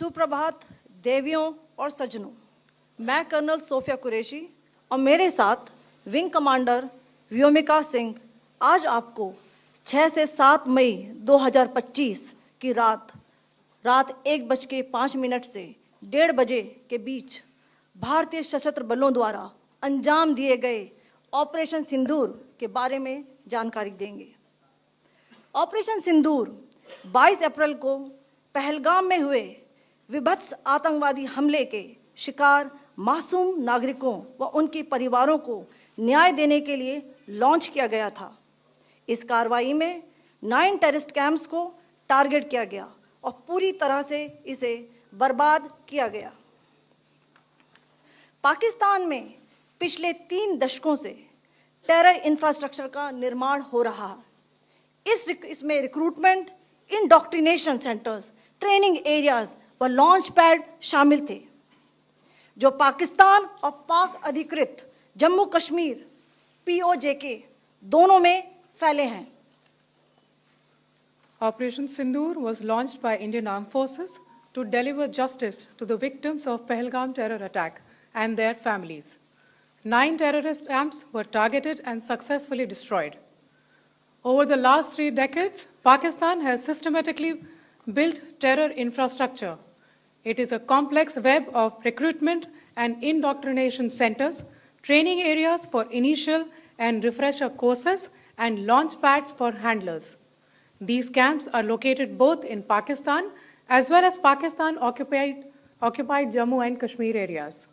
सुप्रभात देवियों और सज्जनों, मैं कर्नल सोफिया कुरैशी और मेरे साथ विंग कमांडर व्योमिका सिंह आज आपको 6 से 7 मई 2025 की रात 1:05 से 1:30 बजे के बीच भारतीय सशस्त्र बलों द्वारा अंजाम दिए गए ऑपरेशन सिंदूर के बारे में जानकारी देंगे। ऑपरेशन सिंदूर 22 अप्रैल को पहलगाम में हुए विभत्स आतंकवादी हमले के शिकार मासूम नागरिकों व उनके परिवारों को न्याय देने के लिए लॉन्च किया गया था। इस कार्रवाई में 9 टेररिस्ट कैंप्स को टारगेट किया गया और पूरी तरह से इसे बर्बाद किया गया। पाकिस्तान में पिछले 3 दशकों से टेरर इंफ्रास्ट्रक्चर का निर्माण हो रहा है। इसमें recruitment, indoctrination centres, training areas व लॉन्च पैड शामिल थे, जो पाकिस्तान और पाक अधिकृत जम्मू कश्मीर POJK दोनों में फैले हैं। Operation Sindoor was launched by Indian Armed Forces to deliver justice to the victims of Pahalgam terror attack and their families. 9 terrorist camps were targeted and successfully destroyed. Over the last 3 decades, Pakistan has systematically built terror infrastructure. It is a complex web of recruitment and indoctrination centers, training areas for initial and refresher courses, and launch pads for handlers. These camps are located both in Pakistan as well as Pakistan-occupied Jammu and Kashmir areas.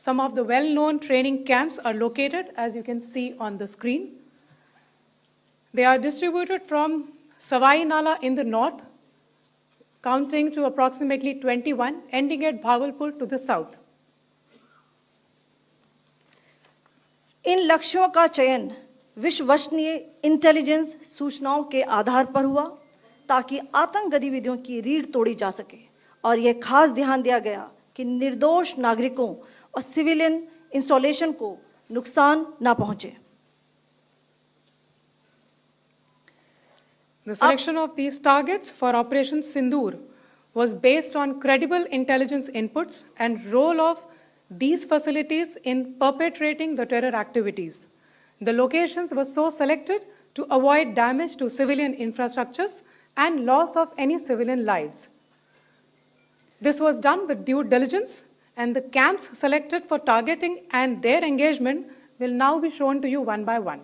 Some of the well-known training camps are located, as you can see on the screen. They are distributed from Savai Nala in the north, counting to approximately 21, ending at Bhagalpur to the south. इन लक्ष्यों का चयन विश्वसनीय intelligence सूचनाओं के आधार पर हुआ ताकि आतंक गतिविधियों की रीढ़ तोड़ी जा सके और यह खास ध्यान दिया गया कि निर्दोष नागरिकों और सिविलियन इंस्टॉलेशन को नुकसान न पहुंचे। The selection of these targets for Operation Sindoor was based on credible intelligence inputs and role of these facilities in perpetrating the terror activities. The locations were so selected to avoid damage to civilian infrastructures and loss of any civilian lives. This was done with due diligence, and the camps selected for targeting and their engagement will now be shown to you one by one.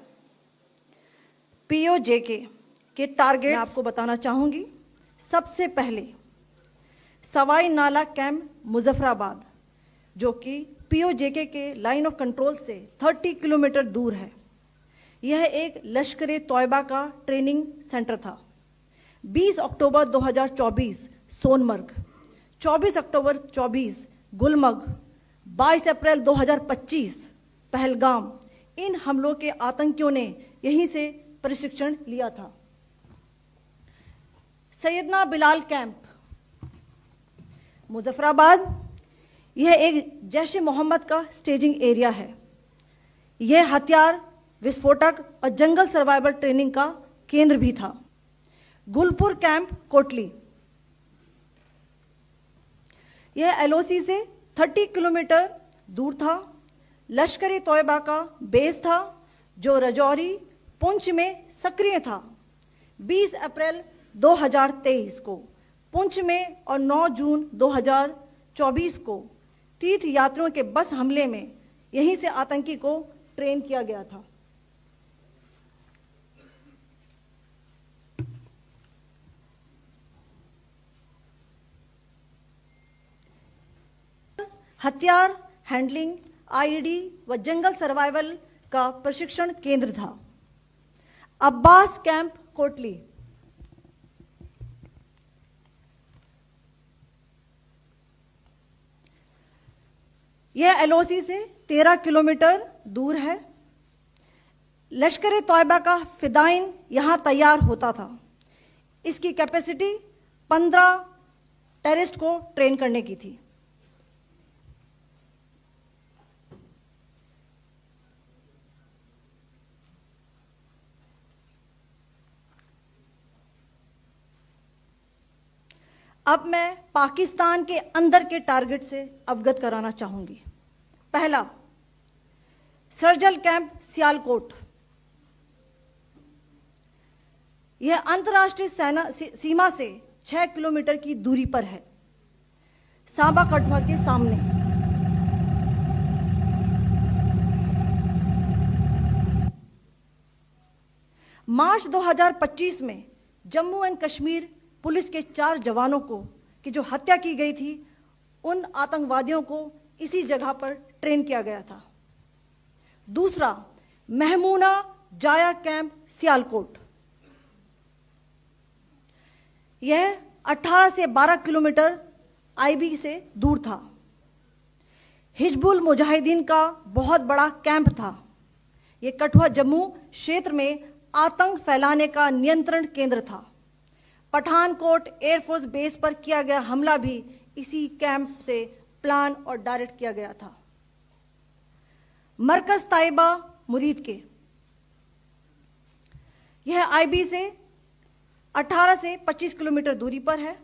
POJK के target मैं आपको बताना चाहूंगी। सबसे पहले सवाई नाला camp Muzaffarabad, जो कि POJK के लाइन ऑफ कंट्रोल से 30 किलोमीटर दूर है। यह एक लश्कर तोयबा का ट्रेनिंग सेंटर था। 20 अक्टूबर 2024 सोनमर्ग, 24 अक्टूबर 24 गुलमर्ग, 22 अप्रैल 2025 पहलगाम, इन हमलों के आतंकियों ने यहीं से प्रशिक्षण लिया था। सैयदना बिलाल कैंप मुजफ्फराबाद, यह एक जैश ए मोहम्मद का स्टेजिंग एरिया है। यह हथियार, विस्फोटक और जंगल सर्वाइवल ट्रेनिंग का केंद्र भी था। गुलपुर कैंप कोटली, यह LOC से 30 किलोमीटर दूर था। लश्कर तोयबा का बेस था, जो रजौरी पुंछ में सक्रिय था। 20 अप्रैल 2023 को पुंछ में और 9 जून 2024 को तीर्थ यात्रियों के बस हमले में यहीं से आतंकी को ट्रेन किया गया था। हथियार हैंडलिंग, IED व जंगल सर्वाइवल का प्रशिक्षण केंद्र था। अब्बास कैंप कोटली, यह LOC से 13 किलोमीटर दूर है। लश्कर तोयबा का फिदाइन यहां तैयार होता था। इसकी कैपेसिटी 15 टेररिस्ट को ट्रेन करने की थी। अब मैं पाकिस्तान के अंदर के टारगेट से अवगत कराना चाहूंगी। पहला, सर्जिकल कैंप सियालकोट। यह अंतर्राष्ट्रीय सीमा से 6 किलोमीटर की दूरी पर है, सांबा कठुआ के सामने। मार्च 2025 में जम्मू एंड कश्मीर पुलिस के 4 जवानों को की जो हत्या की गई थी, उन आतंकवादियों को इसी जगह पर ट्रेन किया गया था। दूसरा, महमूना जाया कैंप सियालकोट। यह 18 से 12 किलोमीटर आईबी से दूर था। हिजबुल मुजाहिदीन का बहुत बड़ा कैंप था। यह कठुआ जम्मू क्षेत्र में आतंक फैलाने का नियंत्रण केंद्र था। पठानकोट एयरफोर्स बेस पर किया गया हमला भी इसी कैंप से प्लान और डायरेक्ट किया गया था। मरकज ताइबा मुरीद के, यह आईबी से 18 से 25 किलोमीटर दूरी पर है।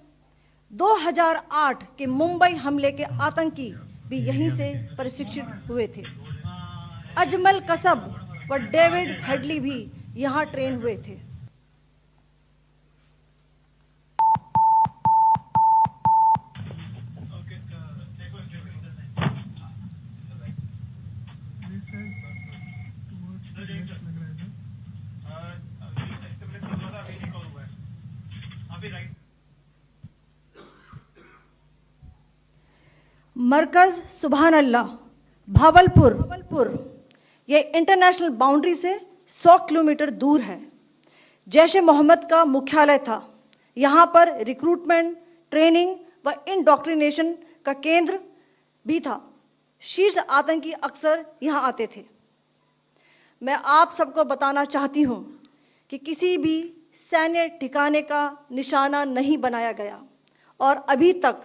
2008 के मुंबई हमले के आतंकी भी यहीं से प्रशिक्षित हुए थे। अजमल कसब व डेविड हेडली भी यहां ट्रेन हुए थे। मरकज सुभान अल्लाह भावलपुर, यह इंटरनेशनल बाउंड्री से 100 किलोमीटर दूर है। जैश ए मोहम्मद का मुख्यालय था। यहां पर रिक्रूटमेंट, ट्रेनिंग व इंडोक्ट्रिनेशन का केंद्र भी था। शीर्ष आतंकी अक्सर यहां आते थे। मैं आप सबको बताना चाहती हूं कि किसी भी सैन्य ठिकाने का निशाना नहीं बनाया गया और अभी तक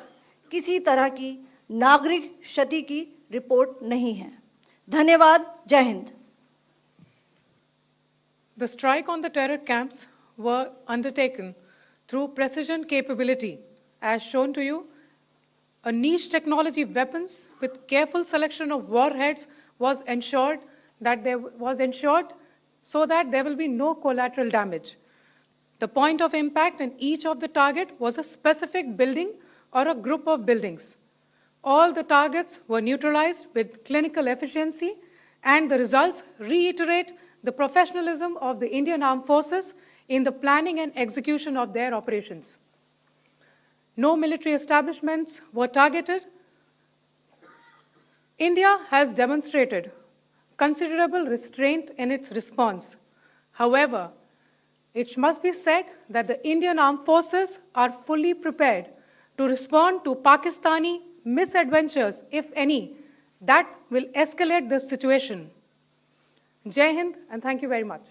किसी तरह की नागरिक क्षति की रिपोर्ट नहीं है। धन्यवाद। जय Hind. The strike on the terror camps were undertaken through precision capability, as shown to you. A niche technology weapons with careful selection of warheads was ensured so that there will be no collateral damage. The point of impact in each of the target was a specific building or a group of buildings. All the targets were neutralized with clinical efficiency, and the results reiterate the professionalism of the Indian Armed Forces in the planning and execution of their operations. No military establishments were targeted. India has demonstrated considerable restraint in its response. However, it must be said that the Indian Armed Forces are fully prepared to respond to Pakistani misadventures, if any, that will escalate the situation. Jai Hind, and thank you very much.